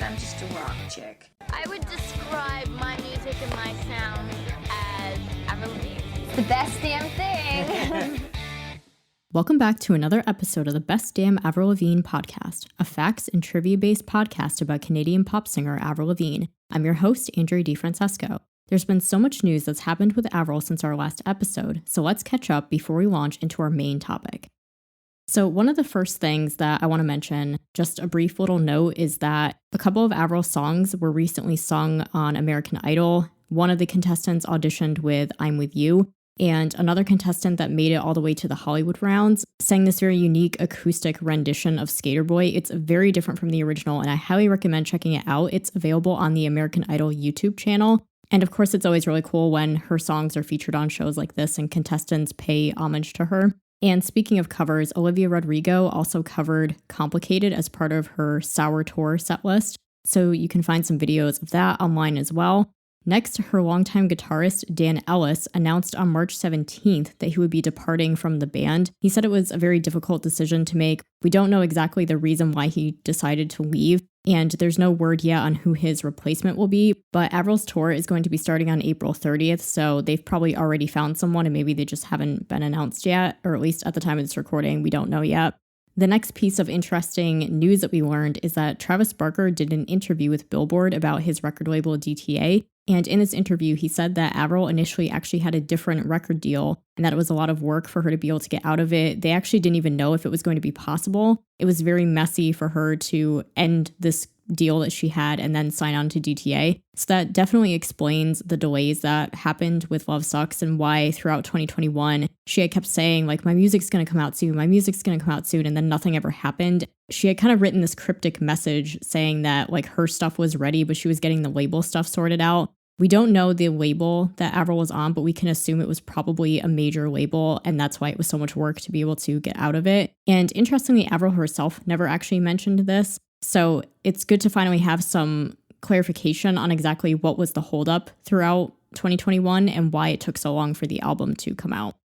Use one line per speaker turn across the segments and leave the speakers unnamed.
I'm just a rock chick.
I would describe my music and my sound as Avril Lavigne.
It's the best damn thing.
Welcome back to another episode of the Best Damn Avril Lavigne podcast, a facts and trivia-based podcast about Canadian pop singer Avril Lavigne. I'm your host, Andrea DiFrancesco. There's been so much news that's happened with Avril since our last episode, so let's catch up before we launch into our main topic. So one of the first things that I want to mention, just a brief little note, is that a couple of Avril songs were recently sung on American Idol. One of the contestants auditioned with I'm With You, and another contestant that made it all the way to the Hollywood rounds sang this very unique acoustic rendition of Skater Boy. It's very different from the original, and I highly recommend checking it out. It's available on the American Idol YouTube channel. And of course, it's always really cool when her songs are featured on shows like this and contestants pay homage to her. And speaking of covers, Olivia Rodrigo also covered Complicated as part of her Sour Tour set list, so you can find some videos of that online as well. Next, her longtime guitarist Dan Ellis announced on March 17th that he would be departing from the band. He said it was a very difficult decision to make. We don't know exactly the reason why he decided to leave, and there's no word yet on who his replacement will be, but Avril's tour is going to be starting on April 30th, so they've probably already found someone and maybe they just haven't been announced yet, or at least at the time of this recording, we don't know yet. The next piece of interesting news that we learned is that Travis Barker did an interview with Billboard about his record label DTA, and in this interview, he said that Avril initially actually had a different record deal and that it was a lot of work for her to be able to get out of it. They actually didn't even know if it was going to be possible. It was very messy for her to end this deal that she had and then sign on to DTA. So that definitely explains the delays that happened with Love Sucks and why throughout 2021, she had kept saying, like, my music's going to come out soon, my music's going to come out soon, and then nothing ever happened. She had kind of written this cryptic message saying that, like, her stuff was ready, but she was getting the label stuff sorted out. We don't know the label that Avril was on, but we can assume it was probably a major label, and that's why it was so much work to be able to get out of it. And interestingly, Avril herself never actually mentioned this, so it's good to finally have some clarification on exactly what was the holdup throughout 2021 and why it took so long for the album to come out.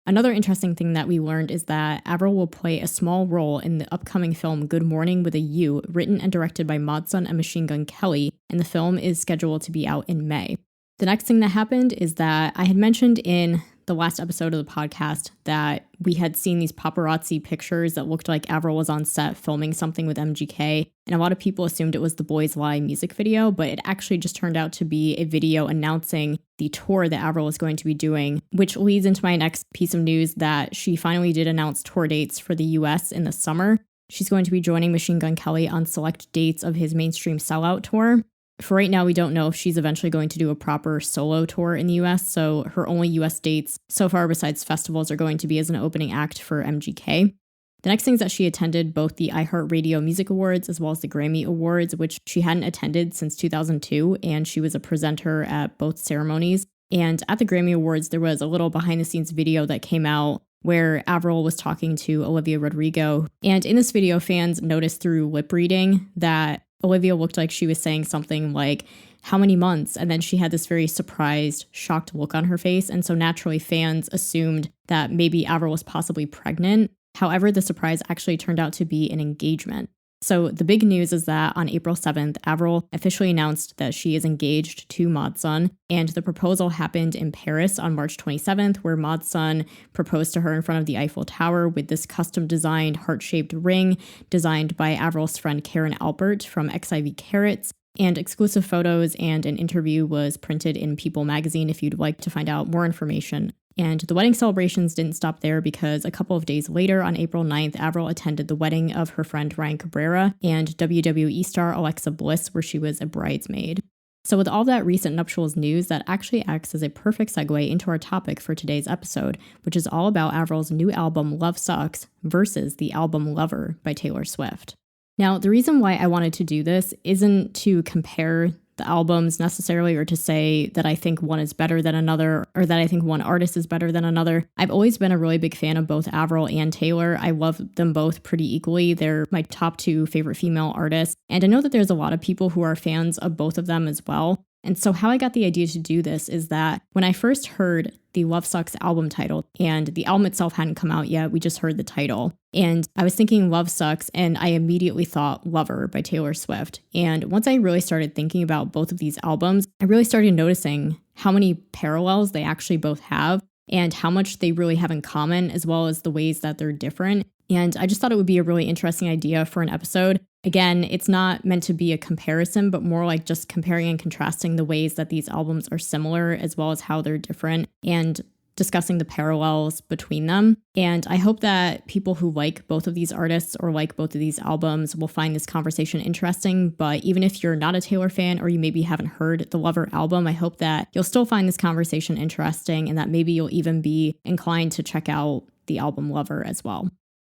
Another interesting thing that we learned is that Avril will play a small role in the upcoming film Good Morning with a U, written and directed by Modson and Machine Gun Kelly, and the film is scheduled to be out in May. The next thing that happened is that I had mentioned in the last episode of the podcast that we had seen these paparazzi pictures that looked like Avril was on set filming something with MGK, and a lot of people assumed it was the Boys Lie music video, but it actually just turned out to be a video announcing the tour that Avril is going to be doing, which leads into my next piece of news that she finally did announce tour dates for the US in the summer. She's going to be joining Machine Gun Kelly on select dates of his mainstream sellout tour. For right now, we don't know if she's eventually going to do a proper solo tour in the US, so her only US dates so far besides festivals are going to be as an opening act for MGK. The next thing is that she attended both the iHeartRadio Music Awards as well as the Grammy Awards, which she hadn't attended since 2002, and she was a presenter at both ceremonies. And at the Grammy Awards, there was a little behind-the-scenes video that came out where Avril was talking to Olivia Rodrigo. And in this video, fans noticed through lip reading that Olivia looked like she was saying something like, how many months? And then she had this very surprised, shocked look on her face. And so naturally fans assumed that maybe Avril was possibly pregnant. However, the surprise actually turned out to be an engagement. So the big news is that on April 7th, Avril officially announced that she is engaged to Modson, and the proposal happened in Paris on March 27th, where Modson proposed to her in front of the Eiffel Tower with this custom-designed heart-shaped ring designed by Avril's friend Karen Alpert from XIV Carrots, and exclusive photos and an interview was printed in People magazine if you'd like to find out more information. And the wedding celebrations didn't stop there because a couple of days later, on April 9th, Avril attended the wedding of her friend Ryan Cabrera and WWE star Alexa Bliss, where she was a bridesmaid. So with all that recent nuptials news, that actually acts as a perfect segue into our topic for today's episode, which is all about Avril's new album Love Sucks versus the album Lover by Taylor Swift. Now, the reason why I wanted to do this isn't to compare the albums necessarily, or to say that I think one is better than another, or that I think one artist is better than another. I've always been a really big fan of both Avril and Taylor. I love them both pretty equally. They're my top two favorite female artists. And I know that there's a lot of people who are fans of both of them as well. And so how I got the idea to do this is that when I first heard the Love Sucks album title, and the album itself hadn't come out yet, we just heard the title. And I was thinking Love Sucks, and I immediately thought Lover by Taylor Swift. And once I really started thinking about both of these albums, I really started noticing how many parallels they actually both have and how much they really have in common, as well as the ways that they're different. And I just thought it would be a really interesting idea for an episode. Again, it's not meant to be a comparison, but more like just comparing and contrasting the ways that these albums are similar, as well as how they're different, and discussing the parallels between them. And I hope that people who like both of these artists or like both of these albums will find this conversation interesting. But even if you're not a Taylor fan, or you maybe haven't heard the Lover album, I hope that you'll still find this conversation interesting, and that maybe you'll even be inclined to check out the album Lover as well.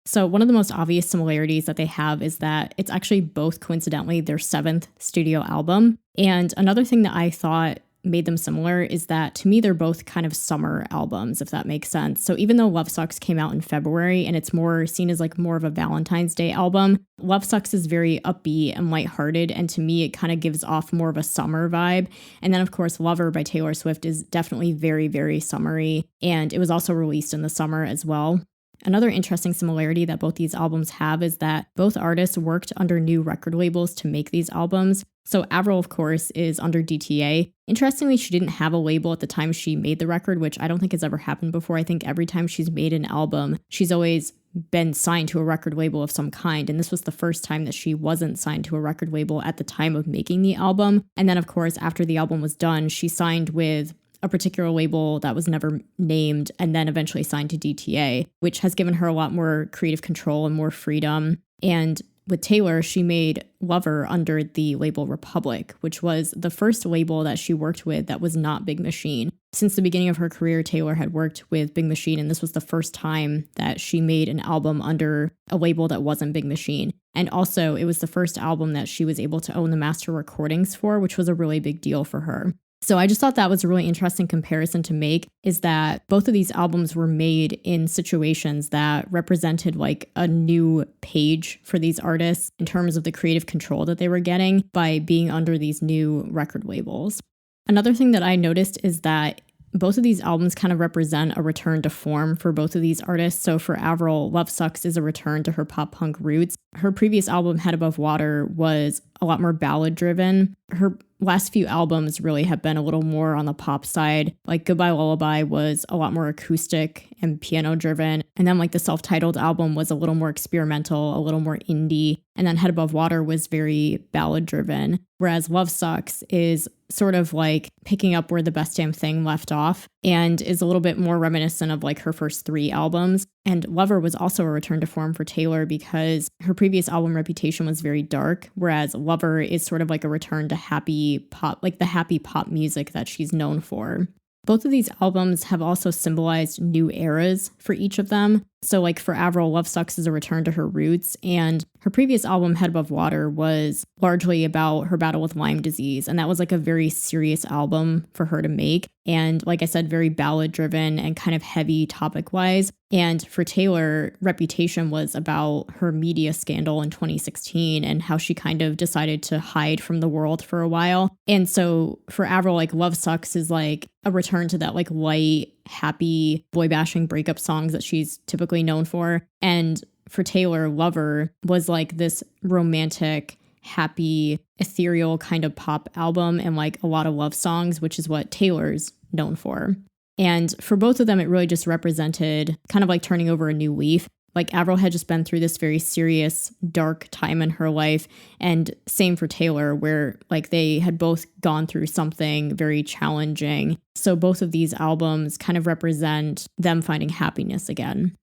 So one of the most obvious similarities that they have is that it's actually both, coincidentally, their 7th studio album. And another thing that I thought made them similar is that, to me, they're both kind of summer albums, if that makes sense. So even though Love Sucks came out in February and it's more seen as like more of a Valentine's Day album, Love Sucks is very upbeat and lighthearted, and to me it kind of gives off more of a summer vibe. And then of course Lover by Taylor Swift is definitely very, very summery, and it was also released in the summer as well. Another interesting similarity that both these albums have is that both artists worked under new record labels to make these albums. So Avril, of course, is under DTA. Interestingly, she didn't have a label at the time she made the record, which I don't think has ever happened before. I think every time she's made an album, she's always been signed to a record label of some kind. And this was the first time that she wasn't signed to a record label at the time of making the album. And then, of course, after the album was done, she signed with a particular label that was never named, and then eventually signed to DTA, which has given her a lot more creative control and more freedom. And with Taylor, she made Lover under the label Republic, which was the first label that she worked with that was not Big Machine. Since the beginning of her career, Taylor had worked with Big Machine, and this was the first time that she made an album under a label that wasn't Big Machine. And also, it was the first album that she was able to own the master recordings for, which was a really big deal for her. So I just thought that was a really interesting comparison to make, is that both of these albums were made in situations that represented like a new page for these artists in terms of the creative control that they were getting by being under these new record labels. Another thing that I noticed is that both of these albums kind of represent a return to form for both of these artists. So for Avril, Love Sucks is a return to her pop punk roots. Her previous album, Head Above Water, was a lot more ballad driven. Her last few albums really have been a little more on the pop side. Like Goodbye Lullaby was a lot more acoustic and piano driven. And then like the self-titled album was a little more experimental, a little more indie. And then Head Above Water was very ballad driven. Whereas Love Sucks is sort of like picking up where The Best Damn Thing left off and is a little bit more reminiscent of like her first 3 albums. And Lover was also a return to form for Taylor because her previous album Reputation was very dark, whereas Lover is sort of like a return to happy pop, like the happy pop music that she's known for. Both of these albums have also symbolized new eras for each of them. So like for Avril, Love Sucks is a return to her roots, and her previous album, Head Above Water, was largely about her battle with Lyme disease, and that was like a very serious album for her to make. And like I said, very ballad driven and kind of heavy topic wise. And for Taylor, Reputation was about her media scandal in 2016 and how she kind of decided to hide from the world for a while. And so for Avril, like Love Sucks is like a return to that like light, happy boy bashing breakup songs that she's typically known for. And for Taylor, Lover was like this romantic, happy, ethereal kind of pop album and like a lot of love songs, which is what Taylor's known for. And for both of them, it really just represented kind of like turning over a new leaf. Like Avril had just been through this very serious, dark time in her life. And same for Taylor, where like they had both gone through something very challenging. So both of these albums kind of represent them finding happiness again.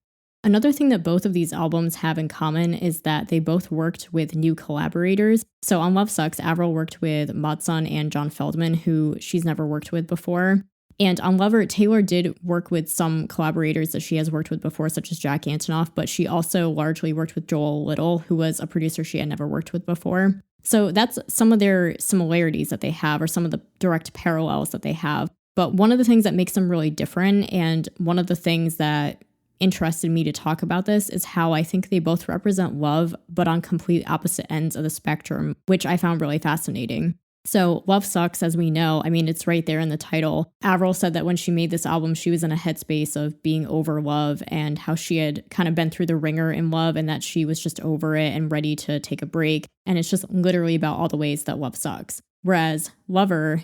Another thing that both of these albums have in common is that they both worked with new collaborators. So on Love Sucks, Avril worked with Matson and John Feldman, who she's never worked with before. And on Lover, Taylor did work with some collaborators that she has worked with before, such as Jack Antonoff, but she also largely worked with Joel Little, who was a producer she had never worked with before. So that's some of their similarities that they have, or some of the direct parallels that they have. But one of the things that makes them really different, and one of the things that interested me to talk about this, is how I think they both represent love, but on complete opposite ends of the spectrum, which I found really fascinating. So Love Sucks, as we know, I mean, it's right there in the title. Avril said that when she made this album, she was in a headspace of being over love and how she had kind of been through the ringer in love and that she was just over it and ready to take a break. And it's just literally about all the ways that love sucks. Whereas Lover,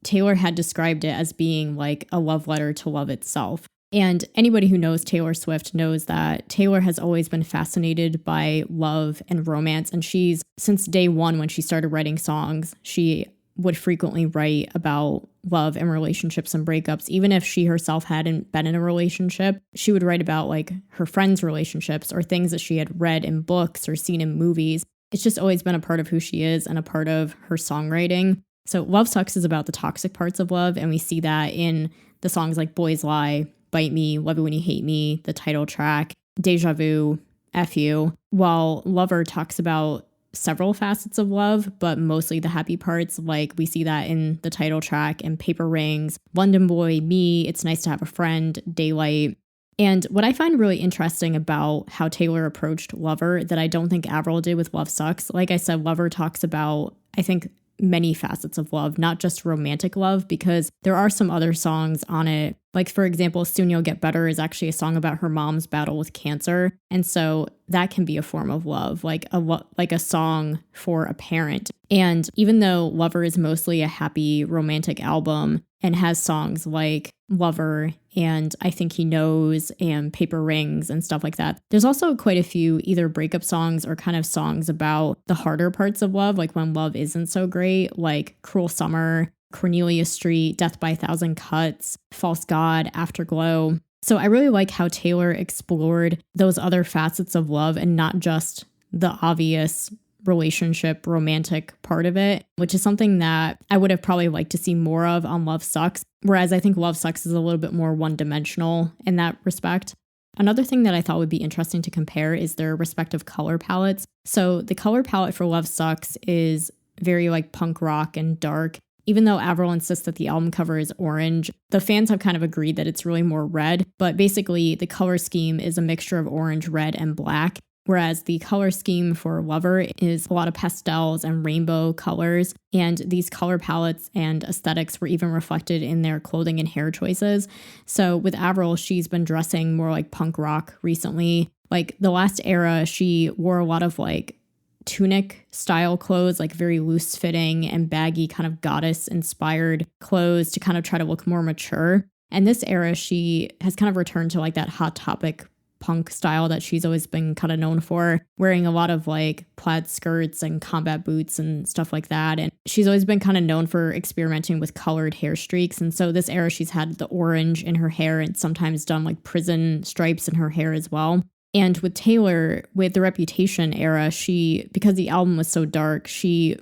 Taylor had described it as being like a love letter to love itself. And anybody who knows Taylor Swift knows that Taylor has always been fascinated by love and romance. And she's, since day one, when she started writing songs, she would frequently write about love and relationships and breakups. Even if she herself hadn't been in a relationship, she would write about like her friends' relationships or things that she had read in books or seen in movies. It's just always been a part of who she is and a part of her songwriting. So Love Sucks is about the toxic parts of love. And we see that in the songs like Boys Lie, Bite Me, Love It When You Hate Me, the title track, Deja Vu, F You, while Lover talks about several facets of love, but mostly the happy parts. Like we see that in the title track and Paper Rings, London Boy, Me, It's Nice to Have a Friend, Daylight. And what I find really interesting about how Taylor approached Lover that I don't think Avril did with Love Sucks, like I said, Lover talks about, I think, many facets of love, not just romantic love, because there are some other songs on it. Like, for example, Soon You'll Get Better is actually a song about her mom's battle with cancer. And so that can be a form of love, like a song for a parent. And even though Lover is mostly a happy romantic album and has songs like Lover and I Think He Knows and Paper Rings and stuff like that, there's also quite a few either breakup songs or kind of songs about the harder parts of love, like when love isn't so great, like Cruel Summer, Cornelia Street, Death by a Thousand Cuts, False God, Afterglow. So I really like how Taylor explored those other facets of love and not just the obvious relationship, romantic part of it, which is something that I would have probably liked to see more of on Love Sucks. Whereas I think Love Sucks is a little bit more one-dimensional in that respect. Another thing that I thought would be interesting to compare is their respective color palettes. So the color palette for Love Sucks is very like punk rock and dark. Even though Avril insists that the album cover is orange, the fans have kind of agreed that it's really more red. But basically, the color scheme is a mixture of orange, red, and black. Whereas the color scheme for Lover is a lot of pastels and rainbow colors. And these color palettes and aesthetics were even reflected in their clothing and hair choices. So with Avril, she's been dressing more like punk rock recently. Like the last era, she wore a lot of like tunic style clothes, like very loose fitting and baggy kind of goddess inspired clothes to kind of try to look more mature. And this era, she has kind of returned to like that Hot Topic punk style that she's always been kind of known for, wearing a lot of like plaid skirts and combat boots and stuff like that. And she's always been kind of known for experimenting with colored hair streaks. And so this era, she's had the orange in her hair and sometimes done like prison stripes in her hair as well. And with Taylor, with the Reputation era, because the album was so dark, she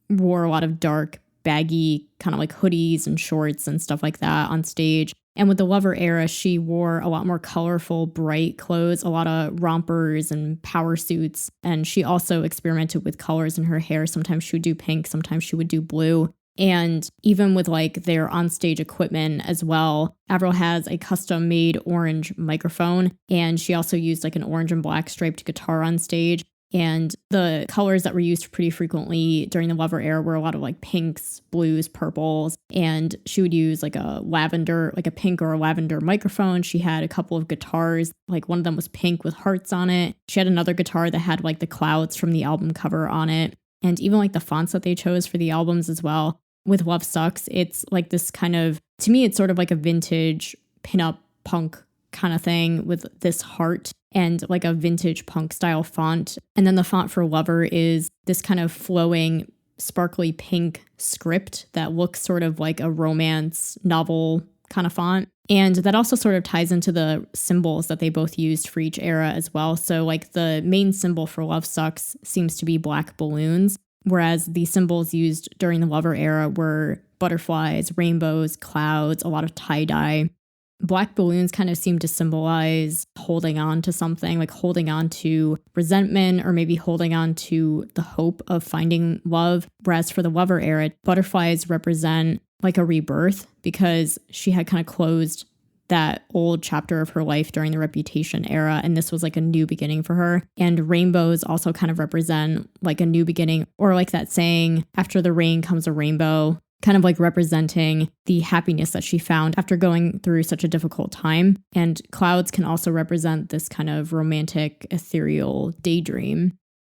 wore a lot of dark, baggy kind of like hoodies and shorts and stuff like that on stage. And with the Lover era, she wore a lot more colorful, bright clothes, a lot of rompers and power suits. And she also experimented with colors in her hair. Sometimes she would do pink, sometimes she would do blue. And even with like their onstage equipment as well, Avril has a custom made orange microphone. And she also used like an orange and black striped guitar on stage. And the colors that were used pretty frequently during the Lover era were a lot of like pinks, blues, purples. And she would use like a pink or a lavender microphone. She had a couple of guitars, like one of them was pink with hearts on it. She had another guitar that had like the clouds from the album cover on it. And even like the fonts that they chose for the albums as well. With Love Sucks, it's like this kind of, to me, it's sort of like a vintage pinup punk kind of thing with this heart and like a vintage punk style font. And then the font for Lover is this kind of flowing, sparkly pink script that looks sort of like a romance novel kind of font. And that also sort of ties into the symbols that they both used for each era as well. So like the main symbol for Love Sucks seems to be black balloons, whereas the symbols used during the Lover era were butterflies, rainbows, clouds, a lot of tie-dye. Black balloons kind of seem to symbolize holding on to something, like holding on to resentment or maybe holding on to the hope of finding love. Whereas for the Lover era, butterflies represent like a rebirth because she had kind of closed that old chapter of her life during the Reputation era, and this was like a new beginning for her. And rainbows also kind of represent like a new beginning, or like that saying, after the rain comes a rainbow, kind of like representing the happiness that she found after going through such a difficult time. And clouds can also represent this kind of romantic, ethereal daydream.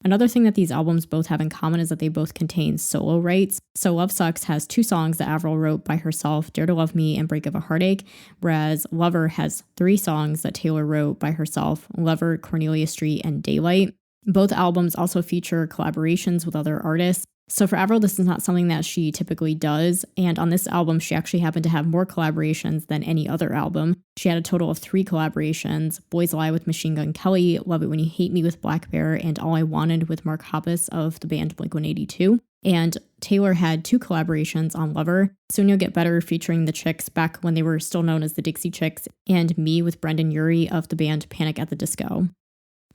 Another thing that these albums both have in common is that they both contain solo rights. So Love Sucks has 2 songs that Avril wrote by herself, Dare to Love Me and Break of a Heartache, whereas Lover has 3 songs that Taylor wrote by herself, Lover, Cornelia Street, and Daylight. Both albums also feature collaborations with other artists. So for Avril, this is not something that she typically does, and on this album, she actually happened to have more collaborations than any other album. She had a total of 3 collaborations, Boys Lie with Machine Gun Kelly, Love It When You Hate Me with Black Bear, and All I Wanted with Mark Hoppus of the band Blink-182. And Taylor had 2 collaborations on Lover, Soon You'll Get Better featuring the Chicks back when they were still known as the Dixie Chicks, and Me with Brendan Urie of the band Panic at the Disco.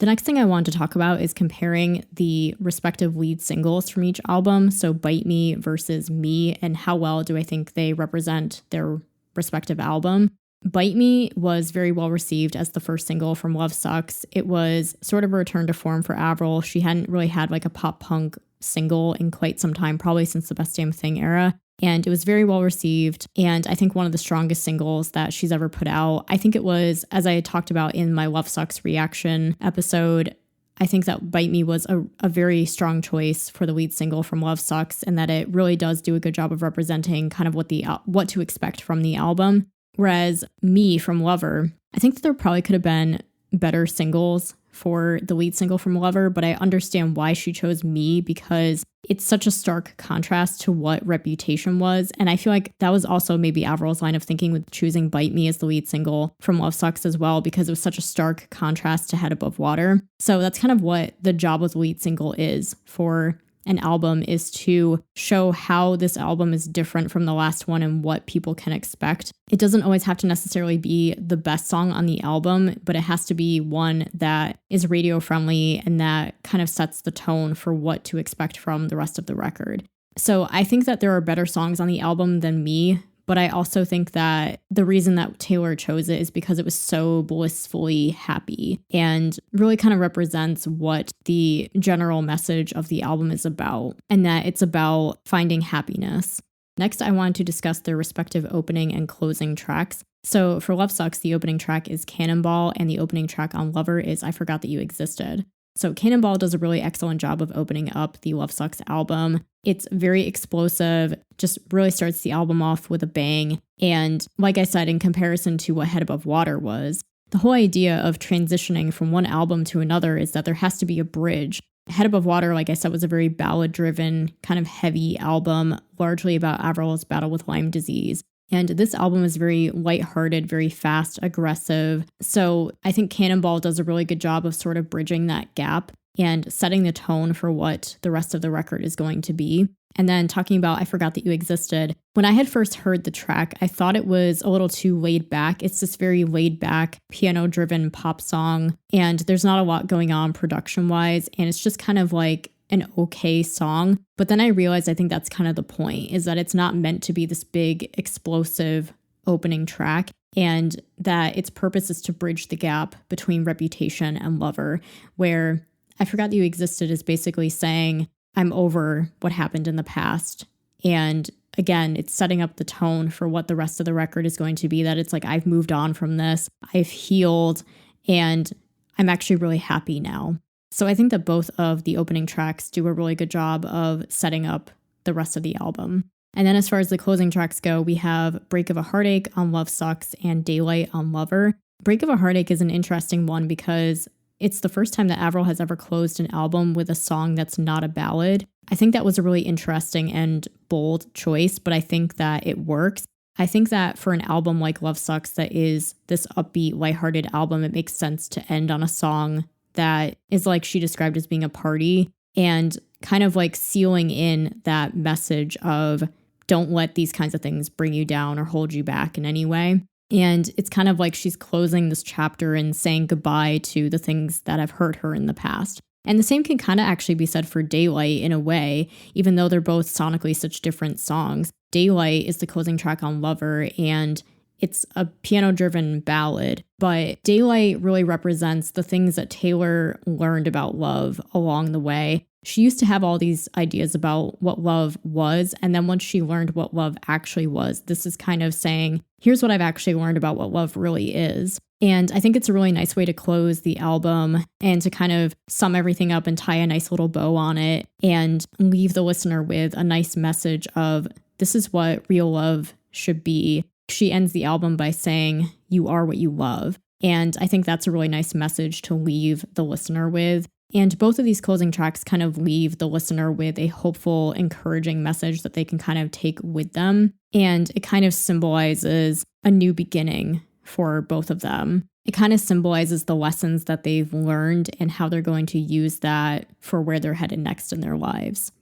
The next thing I wanted to talk about is comparing the respective lead singles from each album, so Bite Me versus Me, and how well do I think they represent their respective album. Bite Me was very well received as the first single from Love Sucks. It was sort of a return to form for Avril. She hadn't really had like a pop punk single in quite some time, probably since the Best Damn Thing era. And it was very well received, and I think one of the strongest singles that she's ever put out. I think it was, as I had talked about in my Love Sucks reaction episode, I think that Bite Me was a very strong choice for the lead single from Love Sucks, and that it really does do a good job of representing kind of what to expect from the album. Whereas Me from Lover, I think that there probably could have been better singles for the lead single from Lover, but I understand why she chose Me because it's such a stark contrast to what Reputation was. And I feel like that was also maybe Avril's line of thinking with choosing Bite Me as the lead single from Love Sucks as well, because it was such a stark contrast to Head Above Water. So that's kind of what the job of the lead single is for an album, is to show how this album is different from the last one and what people can expect. It doesn't always have to necessarily be the best song on the album, but it has to be one that is radio friendly and that kind of sets the tone for what to expect from the rest of the record. So I think that there are better songs on the album than Me, but I also think that the reason that Taylor chose it is because it was so blissfully happy and really kind of represents what the general message of the album is about, and that it's about finding happiness. Next, I wanted to discuss their respective opening and closing tracks. So for Love Sucks, the opening track is Cannonball, and the opening track on Lover is I Forgot That You Existed. So Cannonball does a really excellent job of opening up the Love Sucks album. It's very explosive, just really starts the album off with a bang. And like I said, in comparison to what Head Above Water was, the whole idea of transitioning from one album to another is that there has to be a bridge. Head Above Water, like I said, was a very ballad-driven, kind of heavy album, largely about Avril's battle with Lyme disease. And this album is very lighthearted, very fast, aggressive. So I think Cannonball does a really good job of sort of bridging that gap and setting the tone for what the rest of the record is going to be. And then talking about I Forgot That You Existed, when I had first heard the track, I thought it was a little too laid back. It's this very laid back, piano-driven pop song, and there's not a lot going on production-wise, and it's just kind of like an okay song. But then I realized I think that's kind of the point, is that it's not meant to be this big, explosive opening track, and that its purpose is to bridge the gap between Reputation and Lover, where I Forgot That You Existed is basically saying, I'm over what happened in the past. And again, it's setting up the tone for what the rest of the record is going to be, that it's like, I've moved on from this, I've healed, and I'm actually really happy now. So I think that both of the opening tracks do a really good job of setting up the rest of the album. And then as far as the closing tracks go, we have Break of a Heartache on Love Sucks and Daylight on Lover. Break of a Heartache is an interesting one because it's the first time that Avril has ever closed an album with a song that's not a ballad. I think that was a really interesting and bold choice, but I think that it works. I think that for an album like Love Sucks that is this upbeat, lighthearted album, it makes sense to end on a song that is like she described as being a party, and kind of like sealing in that message of don't let these kinds of things bring you down or hold you back in any way. And it's kind of like she's closing this chapter and saying goodbye to the things that have hurt her in the past. And the same can kind of actually be said for Daylight in a way, even though they're both sonically such different songs. Daylight is the closing track on Lover, and it's a piano-driven ballad, but Daylight really represents the things that Taylor learned about love along the way. She used to have all these ideas about what love was, and then once she learned what love actually was, this is kind of saying, here's what I've actually learned about what love really is. And I think it's a really nice way to close the album and to kind of sum everything up and tie a nice little bow on it and leave the listener with a nice message of, this is what real love should be. She ends the album by saying, you are what you love. And I think that's a really nice message to leave the listener with. And both of these closing tracks kind of leave the listener with a hopeful, encouraging message that they can kind of take with them. And it kind of symbolizes a new beginning for both of them. It kind of symbolizes the lessons that they've learned and how they're going to use that for where they're headed next in their lives.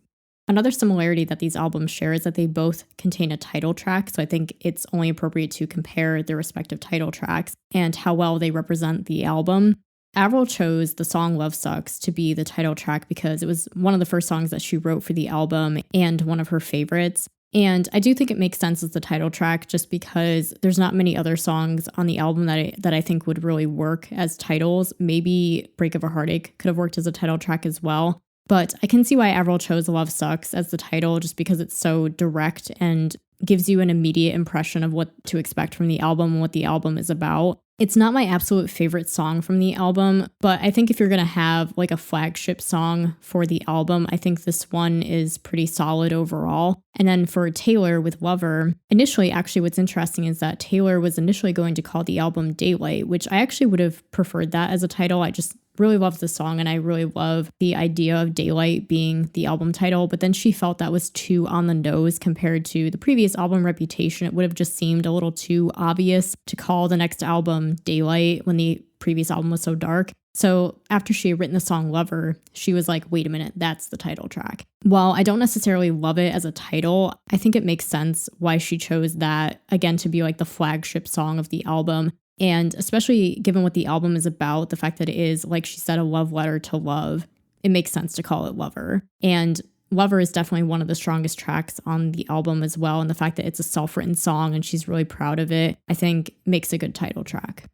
Another similarity that these albums share is that they both contain a title track, so I think it's only appropriate to compare their respective title tracks and how well they represent the album. Avril chose the song Love Sucks to be the title track because it was one of the first songs that she wrote for the album and one of her favorites. And I do think it makes sense as the title track just because there's not many other songs on the album that I think would really work as titles. Maybe Break of a Heartache could have worked as a title track as well. But I can see why Avril chose Love Sucks as the title just because it's so direct and gives you an immediate impression of what to expect from the album and what the album is about. It's not my absolute favorite song from the album, but I think if you're going to have like a flagship song for the album, I think this one is pretty solid overall. And then for Taylor with Lover, initially, actually what's interesting is that Taylor was initially going to call the album Daylight, which I actually would have preferred that as a title. I just really love the song and I really love the idea of Daylight being the album title, but then she felt that was too on the nose compared to the previous album Reputation. It would have just seemed a little too obvious to call the next album Daylight when the previous album was so dark. So after she had written the song Lover, she was like, wait a minute, that's the title track. While I don't necessarily love it as a title, I think it makes sense why she chose that, again, to be like the flagship song of the album. And especially given what the album is about, the fact that it is, like she said, a love letter to love, it makes sense to call it Lover. And Lover is definitely one of the strongest tracks on the album as well. And the fact that it's a self-written song and she's really proud of it, I think makes a good title track.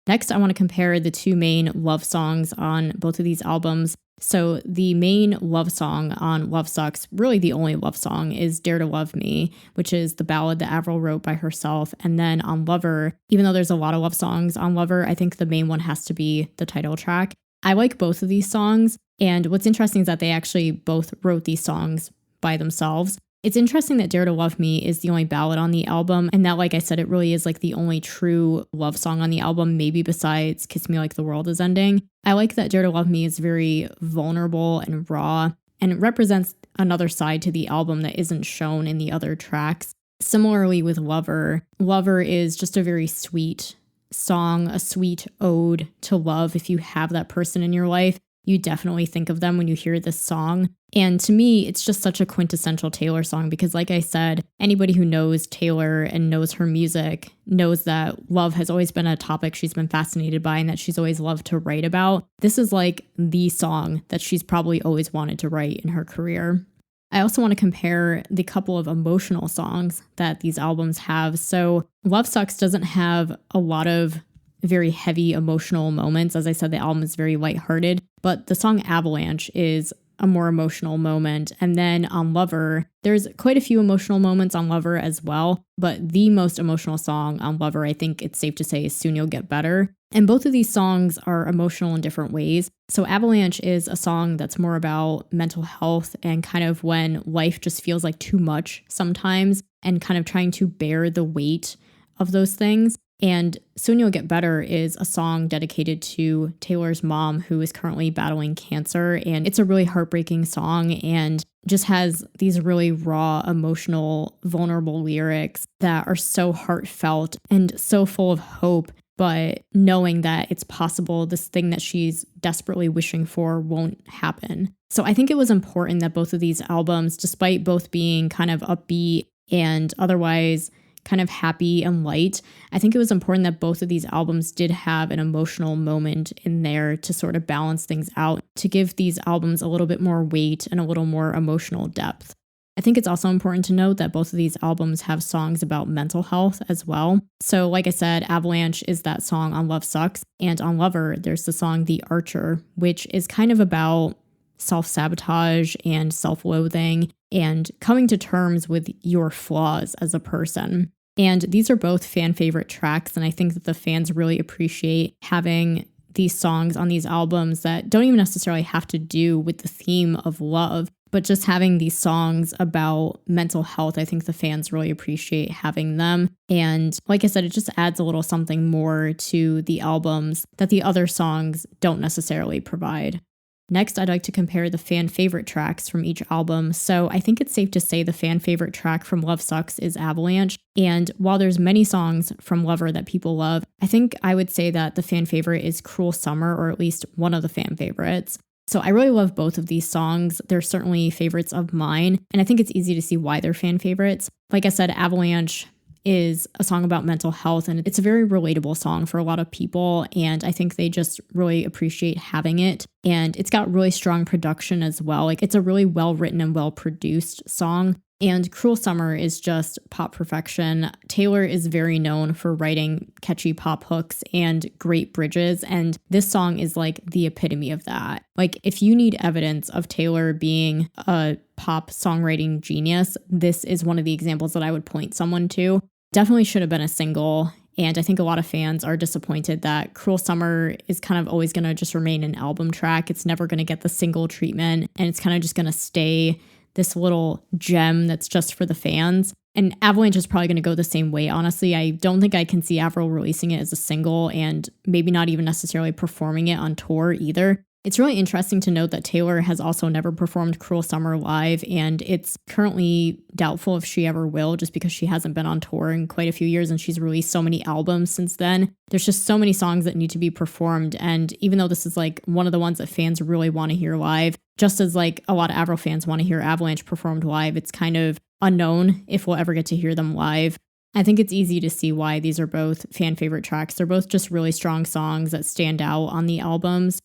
Next, I want to compare the two main love songs on both of these albums. So the main love song on Love Sucks, really the only love song, is Dare to Love Me, which is the ballad that Avril wrote by herself. And then on Lover, even though there's a lot of love songs on Lover, I think the main one has to be the title track. I like both of these songs. And what's interesting is that they actually both wrote these songs by themselves. It's interesting that Dare to Love Me is the only ballad on the album, and that, like I said, it really is like the only true love song on the album, maybe besides Kiss Me Like the World Is Ending. I like that Dare to Love Me is very vulnerable and raw, and it represents another side to the album that isn't shown in the other tracks. Similarly with Lover, Lover is just a very sweet song, a sweet ode to love. If you have that person in your life, you definitely think of them when you hear this song. And to me, it's just such a quintessential Taylor song because, like I said, anybody who knows Taylor and knows her music knows that love has always been a topic she's been fascinated by and that she's always loved to write about. This is like the song that she's probably always wanted to write in her career. I also want to compare the couple of emotional songs that these albums have. So Love Sucks doesn't have a lot of very heavy emotional moments. As I said, the album is very lighthearted, but the song Avalanche is a more emotional moment. And then on Lover, there's quite a few emotional moments on Lover as well, but the most emotional song on Lover, I think it's safe to say, is Soon You'll Get Better. And both of these songs are emotional in different ways. So Avalanche is a song that's more about mental health and kind of when life just feels like too much sometimes and kind of trying to bear the weight of those things. And Soon You'll Get Better is a song dedicated to Taylor's mom, who is currently battling cancer. And it's a really heartbreaking song and just has these really raw, emotional, vulnerable lyrics that are so heartfelt and so full of hope, but knowing that it's possible this thing that she's desperately wishing for won't happen. So I think it was important that both of these albums, despite both being kind of upbeat and otherwise kind of happy and light, I think it was important that both of these albums did have an emotional moment in there to sort of balance things out, to give these albums a little bit more weight and a little more emotional depth. I think it's also important to note that both of these albums have songs about mental health as well. So like I said, Avalanche is that song on Love Sucks, and on Lover, there's the song The Archer, which is kind of about self-sabotage and self-loathing and coming to terms with your flaws as a person. And these are both fan favorite tracks, and I think that the fans really appreciate having these songs on these albums that don't even necessarily have to do with the theme of love, but just having these songs about mental health. I think the fans really appreciate having them. And like I said, it just adds a little something more to the albums that the other songs don't necessarily provide. Next, I'd like to compare the fan favorite tracks from each album. So I think it's safe to say the fan favorite track from Love Sucks is Avalanche. And while there's many songs from Lover that people love, I think I would say that the fan favorite is Cruel Summer, or at least one of the fan favorites. So I really love both of these songs. They're certainly favorites of mine, and I think it's easy to see why they're fan favorites. Like I said, Avalanche is a song about mental health, and it's a very relatable song for a lot of people, and I think they just really appreciate having it. And it's got really strong production as well. Like, it's a really well-written and well-produced song. And Cruel Summer is just pop perfection. Taylor is very known for writing catchy pop hooks and great bridges, and this song is like the epitome of that. Like, if you need evidence of Taylor being a pop songwriting genius, this is one of the examples that I would point someone to. Definitely should have been a single, and I think a lot of fans are disappointed that Cruel Summer is kind of always going to just remain an album track. It's never going to get the single treatment, and it's kind of just going to stay this little gem that's just for the fans. And Avalanche is probably going to go the same way, honestly. I don't think I can see Avril releasing it as a single and maybe not even necessarily performing it on tour either. It's really interesting to note that Taylor has also never performed Cruel Summer live, and it's currently doubtful if she ever will, just because she hasn't been on tour in quite a few years and she's released so many albums since then. There's just so many songs that need to be performed, and even though this is like one of the ones that fans really want to hear live, just as like a lot of Avril fans want to hear Avalanche performed live, it's kind of unknown if we'll ever get to hear them live. I think it's easy to see why these are both fan favorite tracks. They're both just really strong songs that stand out on the albums.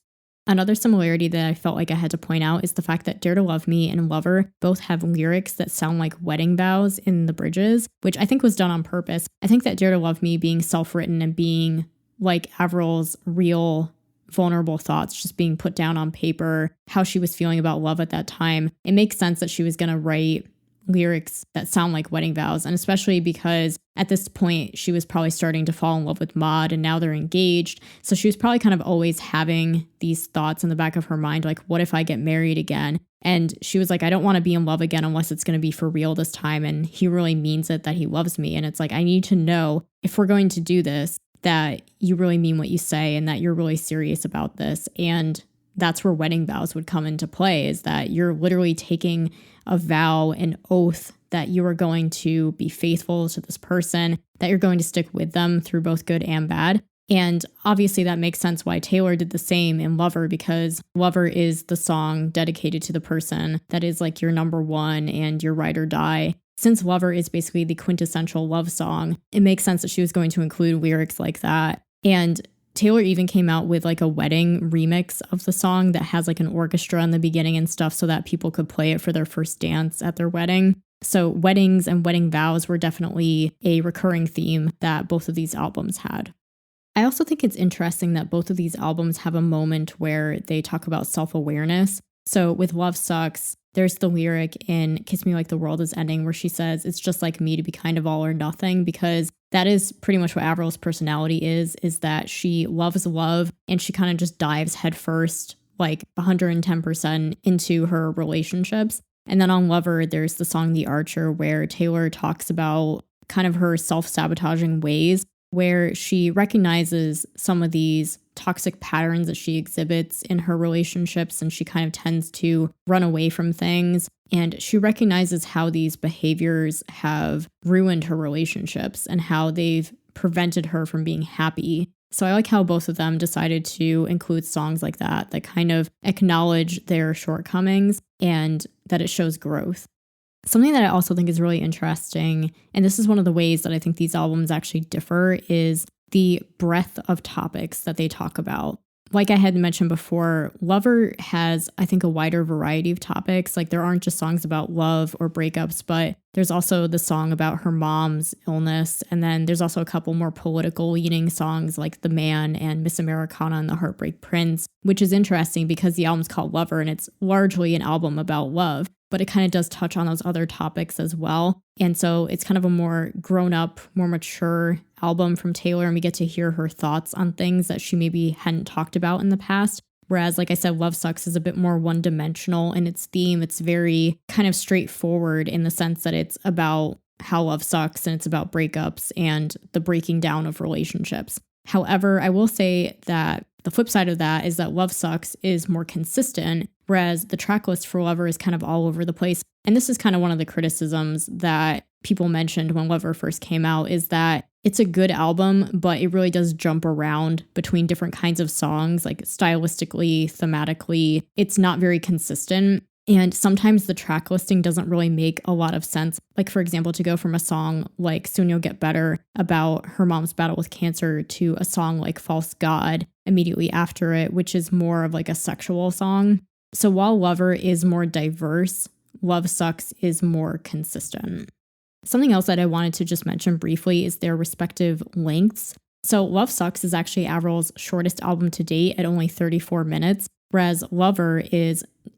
Another similarity that I felt like I had to point out is the fact that Dare to Love Me and Lover both have lyrics that sound like wedding vows in the bridges, which I think was done on purpose. I think that Dare to Love Me being self-written and being like Avril's real vulnerable thoughts just being put down on paper, how she was feeling about love at that time, it makes sense that she was going to write lyrics that sound like wedding vows. And especially because at this point, she was probably starting to fall in love with Maud, and now they're engaged. So she was probably kind of always having these thoughts in the back of her mind, like, what if I get married again? And she was like, I don't want to be in love again unless it's going to be for real this time. And he really means it, that he loves me. And it's like, I need to know, if we're going to do this, that you really mean what you say and that you're really serious about this. And that's where wedding vows would come into play, is that you're literally taking a vow, an oath, that you are going to be faithful to this person, that you're going to stick with them through both good and bad. And obviously that makes sense why Taylor did the same in Lover, because Lover is the song dedicated to the person that is like your number one and your ride or die. Since Lover is basically the quintessential love song, it makes sense that she was going to include lyrics like that. And Taylor even came out with like a wedding remix of the song that has like an orchestra in the beginning and stuff, so that people could play it for their first dance at their wedding. So weddings and wedding vows were definitely a recurring theme that both of these albums had. I also think it's interesting that both of these albums have a moment where they talk about self-awareness. So with Love Sucks, there's the lyric in Kiss Me Like the World Is Ending where she says, it's just like me to be kind of all or nothing, because that is pretty much what Avril's personality is that she loves love and she kind of just dives headfirst, like 110% into her relationships. And then on Lover, there's the song The Archer, where Taylor talks about kind of her self-sabotaging ways, where she recognizes some of these toxic patterns that she exhibits in her relationships, and she kind of tends to run away from things. And she recognizes how these behaviors have ruined her relationships and how they've prevented her from being happy. So I like how both of them decided to include songs like that kind of acknowledge their shortcomings and that it shows growth. Something that I also think is really interesting, and this is one of the ways that I think these albums actually differ, is the breadth of topics that they talk about. like I had mentioned before, Lover has, I think, a wider variety of topics. Like there aren't just songs about love or breakups, but there's also the song about her mom's illness. And then there's also a couple more political leaning songs like The Man and Miss Americana and The Heartbreak Prince, which is interesting because the album's called Lover and it's largely an album about love, but it kind of does touch on those other topics as well. And so it's kind of a more grown up, more mature album from Taylor, and we get to hear her thoughts on things that she maybe hadn't talked about in the past. Whereas, like I said, Love Sucks is a bit more one-dimensional in its theme. It's very kind of straightforward in the sense that it's about how love sucks and it's about breakups and the breaking down of relationships. However, I will say that the flip side of that is that Love Sucks is more consistent, whereas the track list for Lover is kind of all over the place. And this is kind of one of the criticisms that people mentioned when Lover first came out, is that it's a good album, but it really does jump around between different kinds of songs, like stylistically, thematically. It's not very consistent. And sometimes the track listing doesn't really make a lot of sense. Like, for example, to go from a song like Soon You'll Get Better about her mom's battle with cancer to a song like False God immediately after it, which is more of like a sexual song. So while Lover is more diverse, Love Sucks is more consistent. Something else that I wanted to just mention briefly is their respective lengths. So Love Sucks is actually Avril's shortest album to date at only 34 minutes, whereas Lover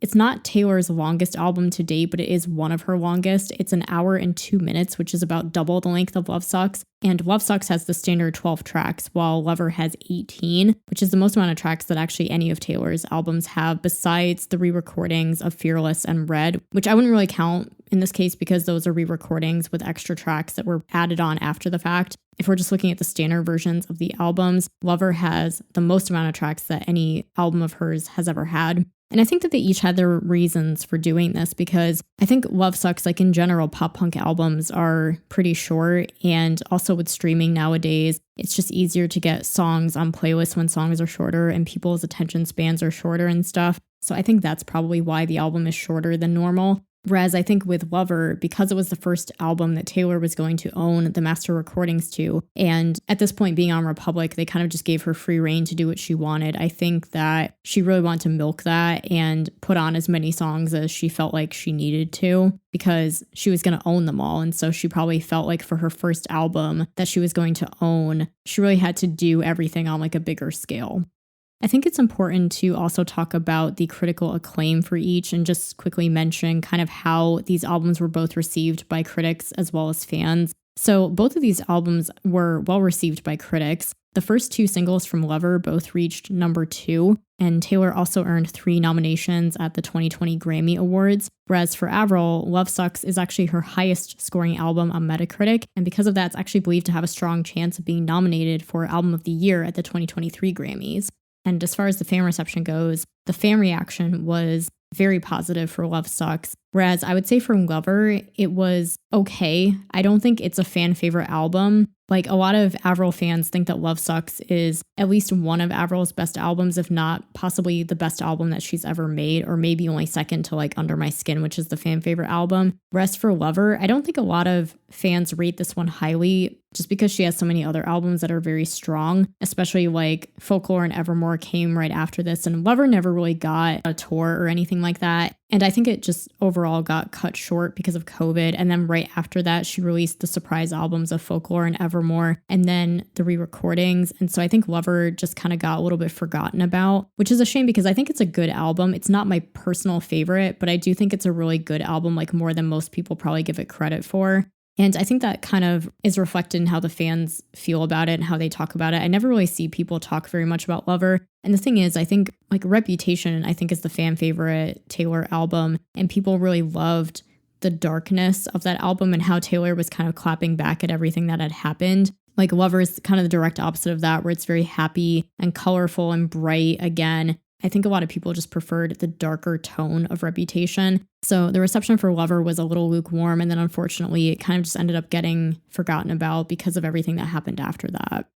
it's not Taylor's longest album to date, but it is one of her longest. It's an hour and 2 minutes, which is about double the length of Love Sucks. And Love Sucks has the standard 12 tracks, while Lover has 18, which is the most amount of tracks that actually any of Taylor's albums have, besides the re-recordings of Fearless and Red, which I wouldn't really count in this case because those are re-recordings with extra tracks that were added on after the fact. If we're just looking at the standard versions of the albums, Lover has the most amount of tracks that any album of hers has ever had. And I think that they each had their reasons for doing this, because I think Love Sucks, like in general, pop punk albums are pretty short. And also with streaming nowadays, it's just easier to get songs on playlists when songs are shorter and people's attention spans are shorter and stuff. So I think that's probably why the album is shorter than normal. Whereas I think with Lover, because it was the first album that Taylor was going to own the master recordings to, and at this point being on Republic, they kind of just gave her free reign to do what she wanted. I think that she really wanted to milk that and put on as many songs as she felt like she needed to, because she was going to own them all. And so she probably felt like for her first album that she was going to own, she really had to do everything on like a bigger scale. I think it's important to also talk about the critical acclaim for each and just quickly mention kind of how these albums were both received by critics as well as fans. So both of these albums were well received by critics. The first two singles from Lover both reached number 2, and Taylor also earned 3 nominations at the 2020 Grammy Awards, whereas for Avril, Love Sucks is actually her highest scoring album on Metacritic, and because of that, it's actually believed to have a strong chance of being nominated for Album of the Year at the 2023 Grammys. And as far as the fan reception goes, the fan reaction was very positive for Love Sucks. Whereas I would say for Lover, it was okay. I don't think it's a fan favorite album. Like a lot of Avril fans think that Love Sucks is at least one of Avril's best albums, if not possibly the best album that she's ever made, or maybe only second to like Under My Skin, which is the fan favorite album. Whereas for Lover, I don't think a lot of fans rate this one highly just because she has so many other albums that are very strong, especially like Folklore and Evermore came right after this, and Lover never really got a tour or anything like that. And I think it just overall got cut short because of COVID. And then right after that, she released the surprise albums of Folklore and Evermore, and then the re-recordings. And so I think Lover just kind of got a little bit forgotten about, which is a shame because I think it's a good album. It's not my personal favorite, but I do think it's a really good album, like more than most people probably give it credit for. And I think that kind of is reflected in how the fans feel about it and how they talk about it. I never really see people talk very much about Lover. And the thing is, I think like Reputation, I think is the fan favorite Taylor album. And people really loved the darkness of that album and how Taylor was kind of clapping back at everything that had happened. Like Lover is kind of the direct opposite of that, where it's very happy and colorful and bright again. I think a lot of people just preferred the darker tone of Reputation. So the reception for Lover was a little lukewarm, and then unfortunately it kind of just ended up getting forgotten about because of everything that happened after that.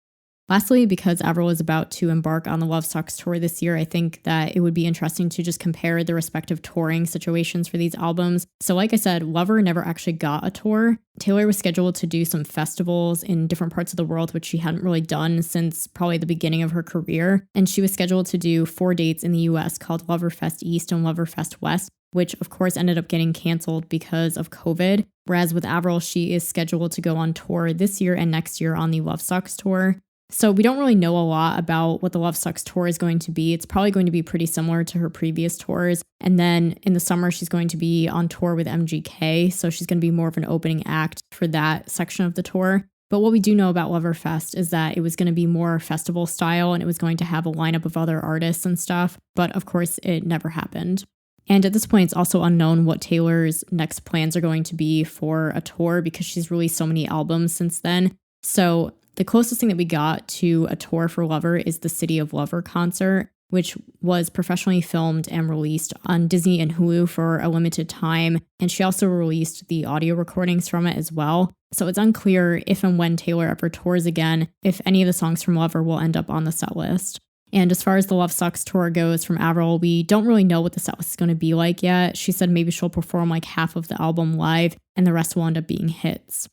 Lastly, because Avril is about to embark on the Love Sucks tour this year, I think that it would be interesting to just compare the respective touring situations for these albums. So like I said, Lover never actually got a tour. Taylor was scheduled to do some festivals in different parts of the world, which she hadn't really done since probably the beginning of her career. And she was scheduled to do 4 dates in the US called Loverfest East and Loverfest West, which of course ended up getting canceled because of COVID. Whereas with Avril, she is scheduled to go on tour this year and next year on the Love Sucks tour. So we don't really know a lot about what the Love Sucks tour is going to be. It's probably going to be pretty similar to her previous tours. And then in the summer, she's going to be on tour with MGK. So she's going to be more of an opening act for that section of the tour. But what we do know about Loverfest is that it was going to be more festival style and it was going to have a lineup of other artists and stuff. But of course, it never happened. And at this point, it's also unknown what Taylor's next plans are going to be for a tour because she's released so many albums since then. So the closest thing that we got to a tour for Lover is the City of Lover concert, which was professionally filmed and released on Disney and Hulu for a limited time. And she also released the audio recordings from it as well. So it's unclear if and when Taylor ever tours again, if any of the songs from Lover will end up on the set list. And as far as the Love Sucks tour goes from Avril, we don't really know what the set list is going to be like yet. She said maybe she'll perform like half of the album live and the rest will end up being hits.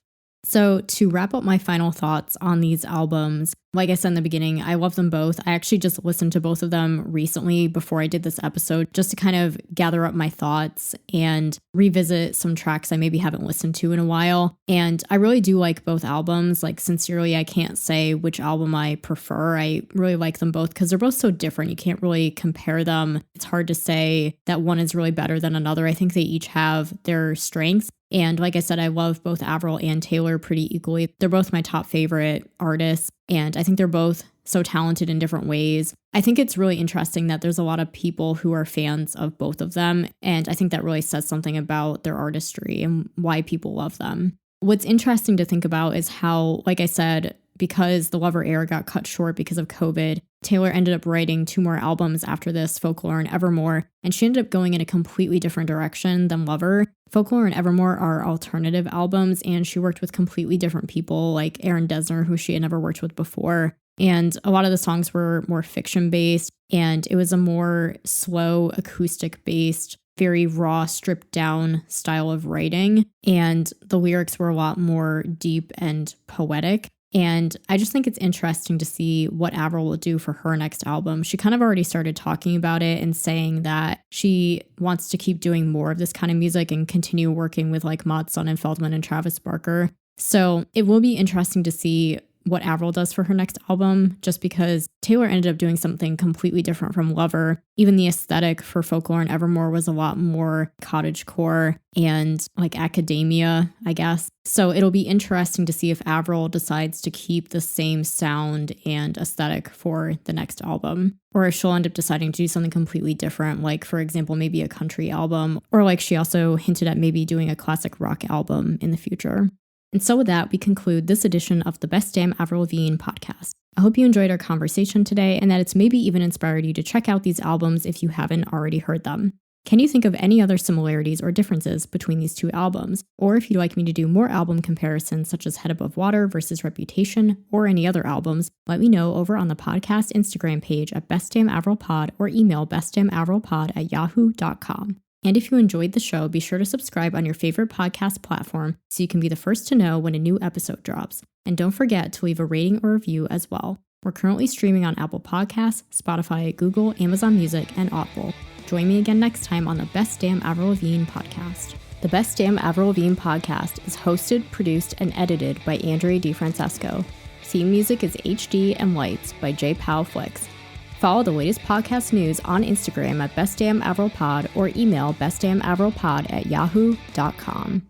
So to wrap up my final thoughts on these albums, like I said in the beginning, I love them both. I actually just listened to both of them recently before I did this episode, just to kind of gather up my thoughts and revisit some tracks I maybe haven't listened to in a while. And I really do like both albums. Like sincerely, I can't say which album I prefer. I really like them both because they're both so different. You can't really compare them. It's hard to say that one is really better than another. I think they each have their strengths. And like I said, I love both Avril and Taylor pretty equally. They're both my top favorite artists, and I think they're both so talented in different ways. I think it's really interesting that there's a lot of people who are fans of both of them, and I think that really says something about their artistry and why people love them. What's interesting to think about is how, like I said, because the Lover era got cut short because of COVID, Taylor ended up writing 2 more albums after this, Folklore and Evermore, and she ended up going in a completely different direction than Lover. Folklore and Evermore are alternative albums, and she worked with completely different people like Aaron Dessner, who she had never worked with before. And a lot of the songs were more fiction-based, and it was a more slow, acoustic-based, very raw, stripped-down style of writing, and the lyrics were a lot more deep and poetic. And I just think it's interesting to see what Avril will do for her next album. She kind of already started talking about it and saying that she wants to keep doing more of this kind of music and continue working with like Mod Sun and Feldman and Travis Barker. So it will be interesting to see what Avril does for her next album, just because Taylor ended up doing something completely different from Lover. Even the aesthetic for Folklore and Evermore was a lot more cottagecore and like academia, I guess. So it'll be interesting to see if Avril decides to keep the same sound and aesthetic for the next album, or if she'll end up deciding to do something completely different, like for example, maybe a country album, or like she also hinted at maybe doing a classic rock album in the future. And so with that, we conclude this edition of the Best Damn Avril Lavigne podcast. I hope you enjoyed our conversation today and that it's maybe even inspired you to check out these albums if you haven't already heard them. Can you think of any other similarities or differences between these 2 albums? Or if you'd like me to do more album comparisons such as Head Above Water versus Reputation or any other albums, let me know over on the podcast Instagram page at bestdamnavrilpod or email bestdamnavrilpod@yahoo.com. And if you enjoyed the show, be sure to subscribe on your favorite podcast platform so you can be the first to know when a new episode drops. And don't forget to leave a rating or review as well. We're currently streaming on Apple Podcasts, Spotify, Google, Amazon Music, and Audible. Join me again next time on the Best Damn Avril Lavigne podcast. The Best Damn Avril Lavigne podcast is hosted, produced, and edited by Andrea DiFrancesco. Theme music is HD and Lights by J. Powell Flicks. Follow the latest podcast news on Instagram at bestdamnavrilpod or email bestdamnavrilpod@yahoo.com.